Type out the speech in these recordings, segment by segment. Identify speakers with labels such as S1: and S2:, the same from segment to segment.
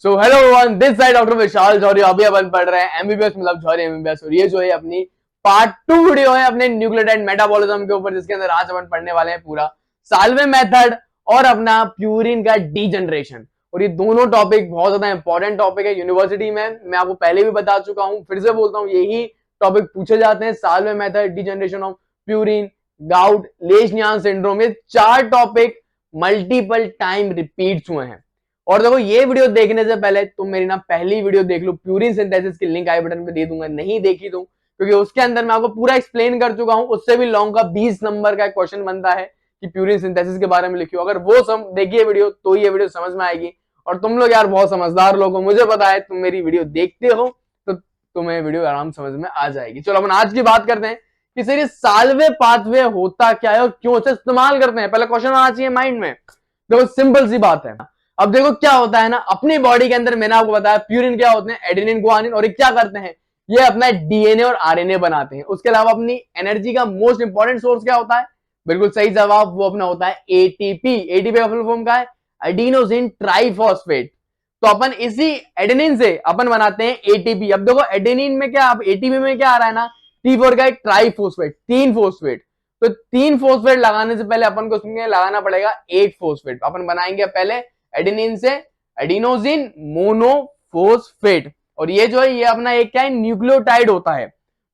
S1: So hello everyone, this side doctor Vishal Johri. अभी अपन पढ़ रहे हैं एमबीबीएस मतलब जौहरी एमबीबीएस, और ये जो है अपनी पार्ट 2 वीडियो है अपने न्यूक्लियोटाइड मेटाबॉलिज्म के ऊपर, जिसके अंदर आज अपन पढ़ने वाले हैं पूरा साल्वे मेथड और अपना प्यूरिन का डीजनरेशन। और ये दोनों टॉपिक बहुत ज्यादा इंपॉर्टेंट टॉपिक है यूनिवर्सिटी में। मैं आपको पहले भी बता चुका हूं, फिर से बोलता हूं, यही टॉपिक पूछे जाते हैं। Salvage method, degeneration of purine, gout, Lesch Nyhan syndrome, ये 4 टॉपिक मल्टीपल टाइम रिपीट्स हुए हैं। और देखो, ये वीडियो देखने से पहले तुम मेरी ना पहली वीडियो देख लो, प्यूरिन सिंथेसिस की लिंक आई बटन पे दे दूंगा, नहीं देखी तो, क्योंकि उसके अंदर मैं आपको पूरा एक्सप्लेन कर चुका हूं। उससे भी लॉन्ग का 20 नंबर का क्वेश्चन बनता है कि प्यूरिन सिंथेसिस के बारे में लिखियो। अगर वो देखिए वीडियो तो ये वीडियो समझ में आएगी। और तुम लोग यार बहुत समझदार लोग हो, मुझे पता है, तुम मेरी वीडियो देखते हो तो तुम्हें वीडियो आराम समझ में आ जाएगी। चलो अपन आज की बात करते हैं कि सर ये साल्वे पाथवे होता क्या है और क्यों इसे इस्तेमाल करते हैं। पहले क्वेश्चन आना चाहिए माइंड में। देखो सिंपल सी बात है। अब देखो क्या होता है ना, अपनी बॉडी के अंदर मैंने आपको बताया प्यूरिन क्या होते हैं, एडेनिन, गुआनिन, और ये क्या करते हैं, ये अपना डीएनए और आरएनए बनाते हैं। उसके अलावा अपनी एनर्जी का मोस्ट इंपॉर्टेंट सोर्स क्या होता है, बिल्कुल सही जवाब, वो अपना होता है एटीपी। एटीपी का फुल फॉर्म क्या है, एडिनोसिन ट्राइफॉस्फेट। तो अपन इसी एडेनिन से अपन बनाते हैं एटीपी। अब देखो एडेनिन में क्या, अब एटीपी में क्या आ रहा है ना, T4 का एक ट्राइफॉस्फेट, 3 फोस्फेट। तो 3 फोस्फेट लगाने से पहले अपन को उसमें लगाना पड़ेगा 8 फोस्फेट। अपन बनाएंगे पहले एडेनिन से एडिनोसिन मोनोफोस्फेट, और ये जो है ये अपना एक क्या है, न्यूक्लियोटाइड होता है।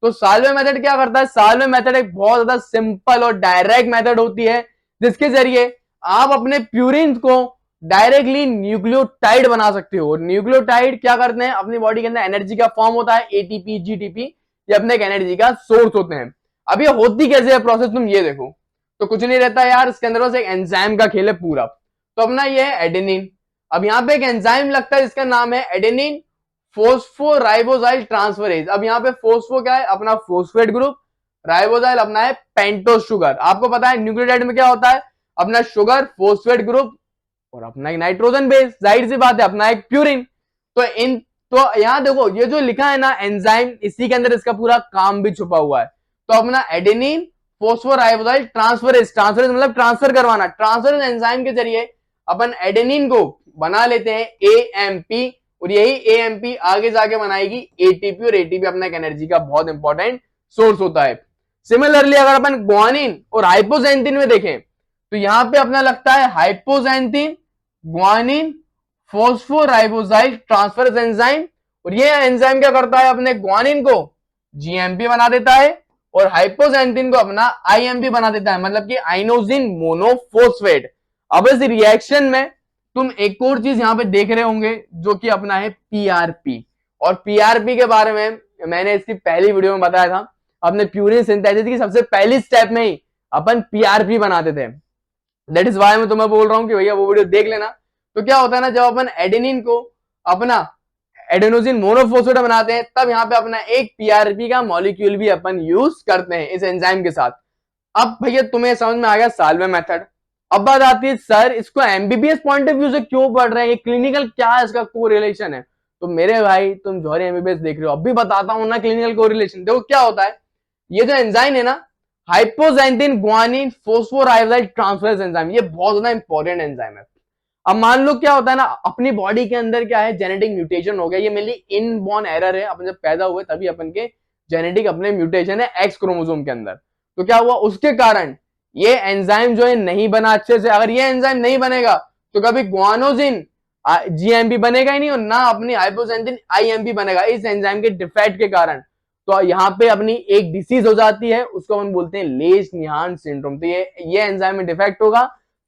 S1: तो साल्वे मेथड क्या करता है, साल्वे मेथड एक बहुत ज्यादा सिंपल और डायरेक्ट मेथड होती है, जिसके जरिए आप अपने प्यूरिन को डायरेक्टली न्यूक्लियोटाइड बना सकते हो। और न्यूक्लियोटाइड क्या करते हैं, अपनी बॉडी के अंदर एनर्जी का फॉर्म होता है, एटीपी, जीटीपी, ये अपने एक एनर्जी का सोर्स होते हैं। अब ये होती कैसे है प्रोसेस, तुम ये देखो। तो कुछ नहीं रहता यार, इसके अंदर बस एक एंजाइम का खेल है पूरा। तो अपना ये है एडेनिन। अब यहाँ पे एक एंजाइम लगता है जिसका नाम है एडेनिन फोस्फोराइबोजाइल ट्रांसफरेज। अब यहाँ पे फोस्फो क्या है, अपना फोस्फेट ग्रुप, राइबोजाइल अपना है पेंटोस शुगर। आपको पता है न्यूक्लियोटाइड में क्या होता है, अपना शुगर, फोस्फेट ग्रुप और अपना एक नाइट्रोजन बेस। जाहिर सी बात है अपना एक प्यूरिन। तो यहाँ देखो ये जो लिखा है ना एंजाइम, इसी के अंदर इसका पूरा काम भी छुपा हुआ है। तो अपना एडेनिन फोस्फोराइबोजाइल ट्रांसफरेज, ट्रांसफरेज मतलब ट्रांसफर करवाना, ट्रांसफरेज एंजाइम के जरिए अपन एडेनिन को बना लेते हैं एएमपी, और यही एएमपी आगे जाके बनाएगी एटीपी, और एटीपी अपना एक एनर्जी का बहुत इंपॉर्टेंट सोर्स होता है। सिमिलरली अगर अपन ग्वानिन और हाइपोजेंथिन में देखें तो यहां पे अपना लगता है हाइपोजेंथिन ग्वानिन फोस्फोराइबोजाइल ट्रांसफरेज एंजाइम, और ये एंजाइम क्या करता है, अपने ग्वानिन को जीएमपी बना देता है और हाइपोजेंथिन को अपना आईएमपी बना देता है, मतलब कि आइनोसिन मोनोफोस्फेट। अब इस रिएक्शन में तुम एक और चीज यहां पे देख रहे होंगे जो कि अपना है पीआरपी। और पीआरपी के बारे में मैंने इसकी पहली वीडियो में बताया था। अपने प्यूरिन सिंथेसिस की सबसे पहली स्टेप में ही अपन पीआरपी बनाते थे। दैट इज वाई मैं तुम्हें बोल रहा हूं कि भैया वो वीडियो देख लेना। तो क्या होता है ना, जब अपन एडेनिन को अपना एडेनोसिन मोनोफोस्फेट बनाते हैं, तब यहाँ पे अपना एक पीआरपी का मॉलिक्यूल भी अपन यूज करते हैं इस एंजाइम के साथ। अब भैया तुम्हें समझ में आ गया साल्वे मेथड। अब बात आती है सर इसको एमबीबीएस पॉइंट ऑफ व्यू से क्यों पढ़ रहे हैं, ये क्लिनिकल क्या है, इसका कोरिलेशन है। तो मेरे भाई तुम जौहरी एमबीबीएस देख रहे हो, अब भी बताता हूं ना क्लिनिकल कोरिलेशन। देखो क्या होता है, ये जो एंजाइम है ना हाइपोजेंथिन ग्वानिन फोस्फोराइबोजाइल ट्रांसफरेज एंजाइम, ये बहुत ज्यादा इंपॉर्टेंट एंजाइम है। अब मान लो क्या होता है ना, अपनी बॉडी के अंदर क्या है, जेनेटिक म्यूटेशन हो गया, ये मेनली इनबॉर्न एरर है। अपन जब पैदा हुए तभी अपन के जेनेटिक अपने म्यूटेशन है एक्स क्रोमोसोम के अंदर। तो क्या हुआ, उसके कारण ये एंजाइम जो है नहीं बना अच्छे से। अगर ये एंजाइम नहीं बनेगा तो कभी ग्वानोसिन जीएमपी बनेगा ही नहीं, और ना अपनी हाइपोजेंथिन आईएमपी बनेगा इस एंजाइम के डिफेक्ट के कारण। तो यहाँ पे अपनी एक डिसीज हो जाती है, उसको हम बोलते हैं लेश-निहान सिंड्रोम। तो ये एंजाइम में डिफेक्ट होगा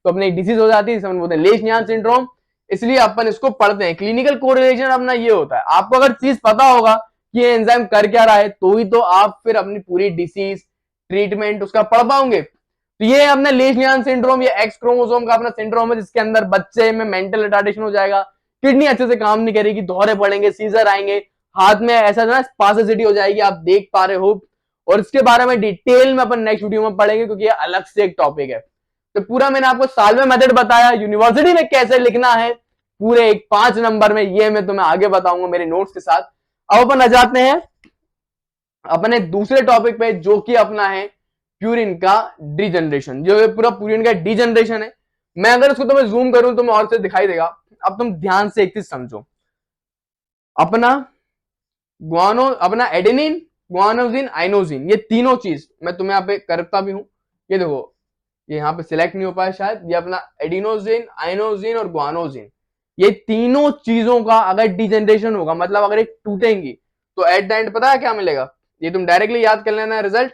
S1: तो अपनी एक डिसीज हो जाती है, इसे हम बोलते हैं लेश-निहान सिंड्रोम। इसलिए अपन इसको पढ़ते हैं। क्लिनिकल कोरिलेशन अपना ये होता है। आपको अगर चीज पता होगा कि ये एंजाइम कर क्या रहा है, तो ही तो आप फिर अपनी पूरी डिसीज ट्रीटमेंट उसका पढ़ पाओगे। तो ये अपना लेश-निहान सिंड्रोम, ये एक्स क्रोमोसोम का अपना सिंड्रोम है, जिसके अंदर बच्चे में मेंटल रिटार्डेशन हो जाएगा, किडनी अच्छे से काम नहीं करेगी, दौरे पड़ेंगे, सीजर आएंगे, हाथ में ऐसा ना स्पासेसिटी हो जाएगी, आप देख पा रहे हो। और इसके बारे में डिटेल में अपन नेक्स्ट वीडियो में पढ़ेंगे, क्योंकि ये अलग से एक टॉपिक है। तो पूरा मैंने आपको साल्वे मेथड बताया, यूनिवर्सिटी में कैसे लिखना है पूरे 5 नंबर में, ये मैं तुम्हें आगे बताऊंगा मेरे नोट्स के साथ। अब अपन आ जाते हैं अपने दूसरे टॉपिक पे, जो कि अपना है प्यूरिन का डीजनरेशन। जो पूरा प्यूरिन का डीजनरेशन है, मैं अगर इसको तुम्हें जूम करूं तो मैं और से दिखाई देगा। अब तुम ध्यान से एक चीज समझो। अपना ग्वानो, अपना एडेनिन, ग्वानोजिन, आइनोजिन, ये तीनों चीज मैं तुम्हें यहाँ पे करता भी हूं। ये देखो, ये यहाँ पे सिलेक्ट नहीं हो पाया शायद, ये अपना एडिनोजिन, आइनोजिन और ग्वानोजिन, ये तीनों चीजों का अगर डिजेनरेशन होगा, मतलब अगर ये टूटेंगी, तो एट द एंड पता है क्या मिलेगा? ये तुम डायरेक्टली याद कर लेना रिजल्ट।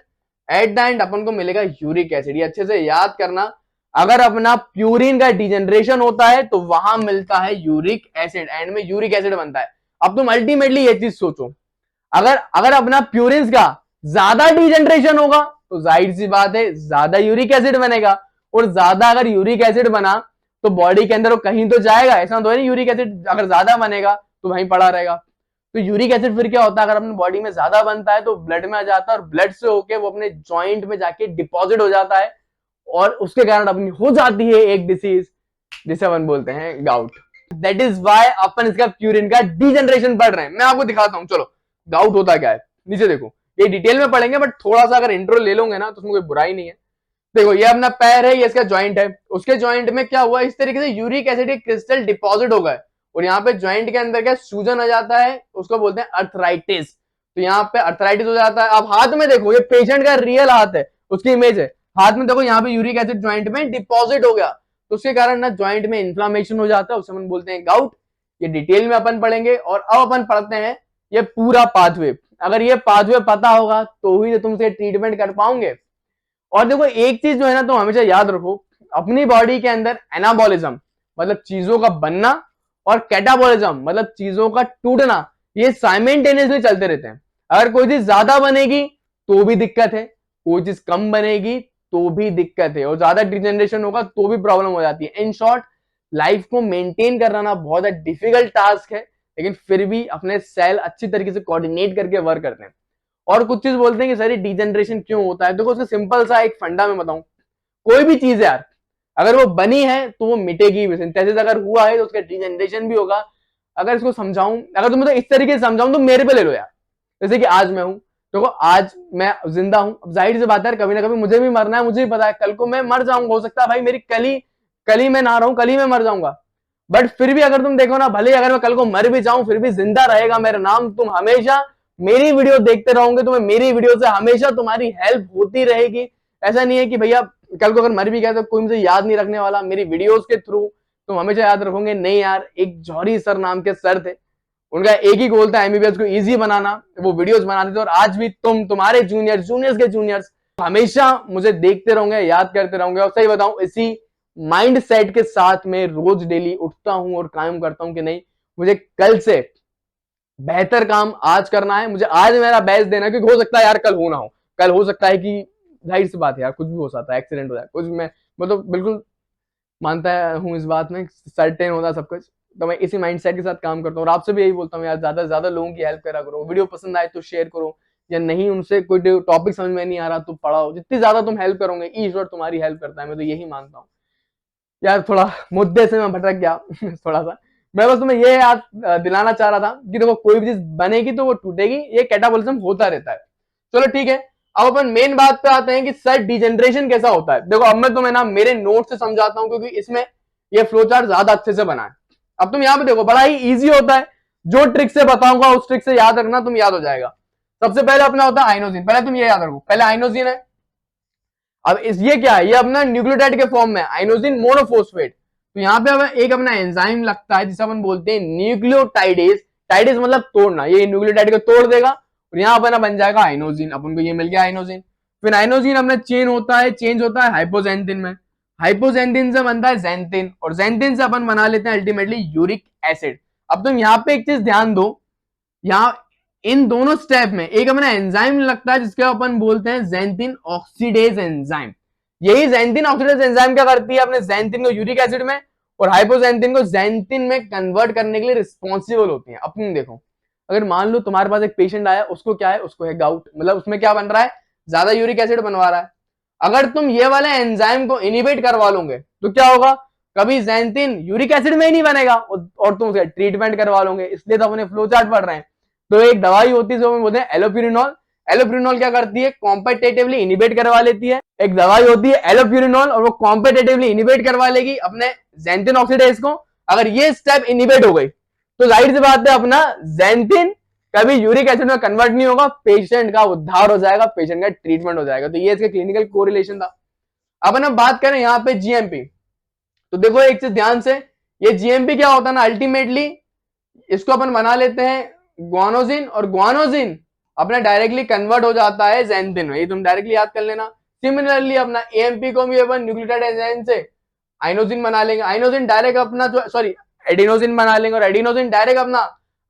S1: एट द एंड अपन को मिलेगा यूरिक एसिड। ये अच्छे से याद करना, अगर अपना प्यूरिन का डिजेनरेशन होता है तो वहां मिलता है यूरिक एसिड, एंड में यूरिक एसिड बनता है। अब तुम अल्टीमेटली ये चीज सोचो, अगर अगर अपना प्यूरिन का ज्यादा डिजेनरेशन होगा तो जाहिर सी बात है ज्यादा यूरिक एसिड बनेगा, और ज्यादा अगर यूरिक एसिड बना तो बॉडी के अंदर वो कहीं तो जाएगा, ऐसा तो है नहीं यूरिक एसिड अगर ज्यादा बनेगा तो वहीं पड़ा रहेगा। तो यूरिक एसिड फिर क्या होता है, अगर अपनी बॉडी में ज्यादा बनता है तो ब्लड में आ जाता है, और ब्लड से होके वो अपने जॉइंट में जाके डिपॉजिट हो जाता है, और उसके कारण अपनी हो जाती है एक डिसीज जिसे अपन बोलते हैं गाउट। दैट इज वाई अपन इसका प्यूरिन का डिजेनरेशन पढ़ रहे हैं। मैं आपको दिखाता हूं, चलो गाउट होता क्या है। नीचे देखो, ये डिटेल में पढ़ेंगे बट थोड़ा सा अगर इंट्रो ले लोगे ना तो उसमें कोई बुराई नहीं है। देखो ये अपना पैर है, ये इसका जॉइंट है, उसके जॉइंट में क्या हुआ, इस तरीके से यूरिक एसिड के क्रिस्टल डिपॉजिट हो गए, और यहाँ पे जॉइंट के अंदर क्या सूजन आ जाता है, उसको बोलते हैं अर्थराइटिस। तो यहाँ पे अर्थराइटिस हो जाता है। अब हाथ में देखो, ये पेशेंट का रियल हाथ है, उसकी इमेज है, हाथ में देखो यहाँ पे यूरिक एसिड जॉइंट में डिपॉजिट हो गया, तो उसके कारण ना जॉइंट में इन्फ्लामेशन हो जाता है, उसे हम बोलते हैं गाउट। ये डिटेल में अपन पढ़ेंगे। और अब अपन पढ़ते हैं ये पूरा पाथवे। अगर ये पाथवे पता होगा तो ही तुमसे ट्रीटमेंट कर पाओगे। और देखो एक चीज जो है ना, तो हमेशा याद रखो, अपनी बॉडी के अंदर एनाबॉलिज्म मतलब चीजों का बनना, और कैटाबॉलिज्म मतलब चीजों का टूटना, ये साइमल्टेनियसली चलते रहते हैं। अगर कोई चीज ज्यादा बनेगी तो भी दिक्कत है, कोई चीज कम बनेगी तो भी दिक्कत है, और ज्यादा डिजेनरेशन होगा तो भी प्रॉब्लम हो जाती है। इन शॉर्ट, लाइफ को मेंटेन करना ना बहुत डिफिकल्ट टास्क है, लेकिन फिर भी अपने सेल अच्छी तरीके से कोऑर्डिनेट करके वर्क करते हैं। और कुछ चीज बोलते हैं कि सर डिजेनरेशन क्यों होता है, देखो उसका सिंपल सा एक फंडा में बताऊं। कोई भी चीज है यार, अगर वो बनी है तो वो मिटेगी भी, सिंथेसिस अगर हुआ है तो उसका डिजेनरेशन भी होगा। अगर इसको समझाऊं, अगर तुम तो इस तरीके से समझाऊं तो मेरे पे ले लो यार। जैसे कि आज मैं हूं, देखो आज मैं जिंदा हूं, अब जाहिर सी बात है कभी ना कभी मुझे भी मरना है, मुझे भी पता है कल को मैं मर जाऊंगा, हो सकता है भाई मेरी कल ही मैं ना रहा हूं, कल ही मैं मर जाऊंगा। बट फिर भी अगर तुम देखो ना, भले अगर मैं कल को मर भी जाऊं फिर भी जिंदा रहेगा मेरा नाम, तुम हमेशा मेरी वीडियो देखते रहोगे, तुम्हें मेरी वीडियो से हमेशा तुम्हारी हेल्प होती रहेगी। ऐसा नहीं है कि भैया कल को अगर मर भी गया तो कोई मुझे याद नहीं रखने वाला, मेरी वीडियोस के थ्रू तुम हमेशा याद रखोगे। नहीं यार, एक जौहरी सर नाम के सर थे, उनका एक ही गोल था एमबीबीएस को इजी बनाना, वो वीडियोस बनाते थे, और आज भी तुम्हारे जूनियर्स के जूनियर्स हमेशा मुझे देखते रहोगे, याद करते रहोगे। और सही बताऊं, इसी माइंड सेट के साथ में रोज डेली उठता हूं और काम करता हूं कि नहीं, मुझे कल से बेहतर काम आज करना है, मुझे आज मेरा बेस्ट देना है, क्योंकि हो सकता है यार कल हो ना हो, कल हो सकता है कि जाहिर सी बात है यार कुछ भी हो सकता है, एक्सीडेंट हो जाए कुछ, मैं मतलब बिल्कुल मानता हूँ इस बात में, सर्टेन होता है सब कुछ। तो मैं इसी माइंडसेट के साथ काम करता हूँ, और आपसे भी यही बोलता हूँ यार, ज्यादा से ज्यादा लोगों की हेल्प करा करो। वीडियो पसंद आए तो शेयर करो, या नहीं उनसे कोई टॉपिक समझ में नहीं आ रहा तो पढ़ाओ। जितनी ज्यादा तुम हेल्प करोगे ईश्वर तुम्हारी हेल्प करता है, मैं तो यही मानता हूँ। यार थोड़ा मुद्दे से मैं भटक गया थोड़ा सा। मैं बस तुम्हें ये याद दिलाना चाह रहा था कि देखो कोई भी चीज बनेगी तो वो टूटेगी, ये कैटाबॉलिज्म होता रहता है। चलो ठीक है, अब अपन मेन बात पे आते हैं कि सर डिजेनरेशन कैसा होता है। देखो अब मैं तुम्हें ना मेरे नोट से समझाता हूं, क्योंकि इसमें ये फ्लो चार्ट ज्यादा अच्छे से बना है। अब तुम यहाँ पे देखो, बड़ा ही इजी होता है, जो ट्रिक से बताऊंगा उस ट्रिक से याद रखना, तुम याद हो जाएगा। सबसे पहले अपना होता है आइनोजिन, पहले तुम ये याद रखो, पहले आइनोजिन है। अब ये क्या है, ये अपना न्यूक्लियोटाइड के फॉर्म में आइनोजिन मोनोफोस्फेट। तो यहाँ पे अब एक अपना एंजाइम लगता है जिसे अपन बोलते हैं न्यूक्लियोटाइडेज। टाइडेज मतलब तोड़ना, ये न्यूक्लियोटाइड को तोड़ देगा और यहाँ अपना बन जाएगा आइनोजिन। अपन को ये मिल गया आइनोजिन। फिर आइनोजिन अपना चेंज होता है हाइपोजेंथिन में, हाइपोजेंथिन से बनता है जेंथिन, और जेंथिन से अपन बना लेते हैं अल्टीमेटली यूरिक एसिड। अब तुम यहाँ पे एक चीज ध्यान दो, यहाँ इन दोनों स्टेप में एक अपना एंजाइम लगता है जिसके अपन बोलते हैं जेंथिन ऑक्सीडेज एंजाइम। यही जेंथिन ऑक्सीडेज एंजाइम क्या करती है, अपने जेंथिन को यूरिक एसिड में और हाइपोजेंथिन को जेंथिन में कन्वर्ट करने के लिए रिस्पॉन्सिबल होती है। अब तुम देखो, अगर मान लो तुम्हारे पास एक पेशेंट आया, उसको क्या है, उसको है गाउट, मतलब उसमें क्या बन रहा है, ज्यादा यूरिक एसिड बनवा रहा है। अगर तुम ये वाले एंजाइम को इनिबिट करवा लोगे तो क्या होगा, कभी जेंथिन यूरिक एसिड में ही नहीं बनेगा, और तुम उसे ट्रीटमेंट करवा लोगे। इसलिए तो अपने फ्लो चार्ट पढ़ रहे हैं। तो एक दवाई होती है जो बोलते हैं एलोप्यूरिनॉल। एलोप्यूरिनॉल क्या करती है, कॉम्पिटेटिवली इनिबेट करवा लेती है। एक दवाई होती है एलोप्यूरिनॉल, और वो कॉम्पिटेटिवली इनिबेट करवा लेगी अपने जेंथिन ऑक्सीडेज को। अगर ये स्टेप इनिबेट हो गई तो जाहिर सी बात है अपना ज़ैंथिन कभी यूरिक एसिड में कन्वर्ट नहीं होगा, पेशेंट का उद्धार हो जाएगा, पेशेंट का ट्रीटमेंट हो जाएगा। तो ये इसका क्लिनिकल कोरिलेशन था। अब हम बात करें यहाँ पे जीएमपी, तो देखो एक चीज ध्यान से, ये जीएमपी क्या होता है ना, अल्टीमेटली इसको अपन बना लेते हैं ग्वानोजिन, और ग्वानोजिन अपना डायरेक्टली कन्वर्ट हो जाता है ज़ैंथिन में, ये तुम डायरेक्टली याद कर लेना। सिमिलरली अपना एएमपी को भी अपन न्यूक्लियोटाइड एंजाइम से आइनोजिन बना लेंगे, आइनोजिन डायरेक्ट अपना जो सॉरी एडिनोजिन बना लेंगे, और एडिनोजिन डायरेक्ट अपना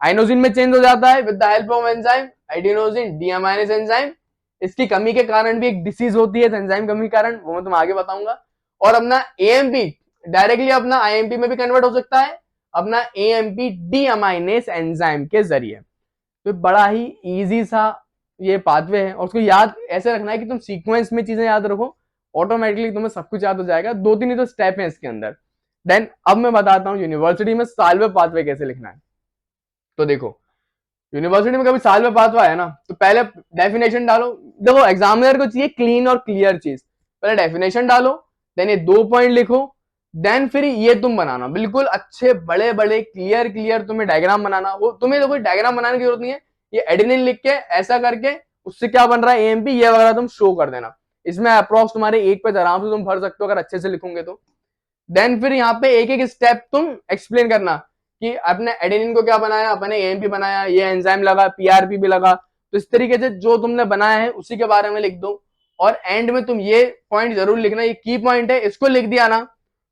S1: आइनोजिन में चेंज हो जाता है with the help of enzyme adenosine deaminase enzyme. इसकी कमी के कारण भी एक डिसीज होती है एंजाइम कमी के कारण, वो मैं तुम आगे बताऊंगा। और अपना एएमपी डायरेक्टली अपना आईएमपी में भी कन्वर्ट हो सकता है अपना एएमपी डीअमाइनेज एंजाइम के जरिए। तो बड़ा ही इजी सा ये पाथवे है, और उसको याद ऐसे रखना है कि तुम सीक्वेंस में चीजें याद रखो, ऑटोमेटिकली तुम्हें सब कुछ याद हो जाएगा। 2-3 ही तो स्टेप है इसके अंदर। देन अब मैं बताता हूँ यूनिवर्सिटी में साल्वे पाथवे कैसे लिखना है। तो देखो यूनिवर्सिटी में कभी साल्वे पाथवे आया ना, तो पहले डेफिनेशन डालो। देखो एग्जामिनर को चाहिए क्लीन और क्लियर चीज, पहले डेफिनेशन डालो, देन ये 2 पॉइंट लिखो, देन फिर ये तुम बनाना बिल्कुल अच्छे बड़े बड़े क्लियर तुम्हें डायग्राम बनाना। वो तुम्हें तो कोई डायग्राम बनाने की जरूरत नहीं है, ये एडेनिन लिख के ऐसा करके उससे क्या बन रहा है एएमपी ये वगैरह तुम शो कर देना। इसमें अप्रोक्स तुम्हारे एक पेज आराम से तुम भर सकते हो अगर अच्छे से लिखोगे तो। देन फिर यहाँ पे एक एक स्टेप तुम एक्सप्लेन करना कि अपने एडेनिन को क्या बनाया, अपने एएमपी बनाया, ये एंजाइम लगा, पीआरपी भी लगा। तो इस तरीके से जो तुमने बनाया है उसी के बारे में लिख दो, और एंड में तुम ये पॉइंट जरूर लिखना, ये की पॉइंट है, इसको लिख दिया ना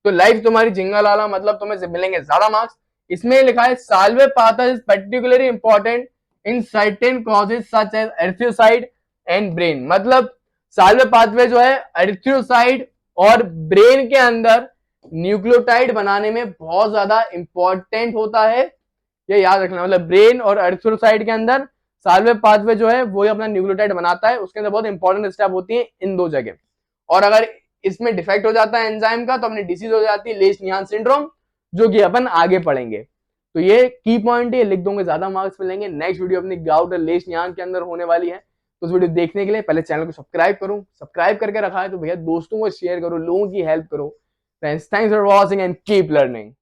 S1: तो लाइफ तुम्हारी जिंगल आला, मतलब तुम्हें मिलेंगे ज्यादा मार्क्स। इसमें लिखा है salvage pathway is particularly important in certain causes such as erythrocyte and brain. मतलब साल्वे पाथवे जो है एरिथ्रोसाइट और ब्रेन के अंदर न्यूक्लियोटाइड बनाने में बहुत ज्यादा इंपॉर्टेंट होता है, ये याद रखना। मतलब ब्रेन और एरिथ्रोसाइट के अंदर साल्वे पाथवे जो है वो अपना न्यूक्लियोटाइड बनाता है, उसके अंदर बहुत इंपॉर्टेंट स्टेप होती है इन 2 जगह। और अगर इसमें डिफेक्ट हो जाता है एंजाइम का तो अपनी डिसीज हो जाती है लेश-निहान सिंड्रोम, जो कि अपन आगे पढ़ेंगे। तो ये की पॉइंट है, लिख दोगे ज्यादा मार्क्स मिलेंगे। नेक्स्ट वीडियो अपनी गाउट और लेश-निहान के अंदर होने वाली है, तो उस वीडियो देखने के लिए पहले चैनल को सब्सक्राइब करो, सब्सक्राइब करके रखा है तो भैया दोस्तों को शेयर करो, लोगों की हेल्प करो। Thanks for watching and keep learning.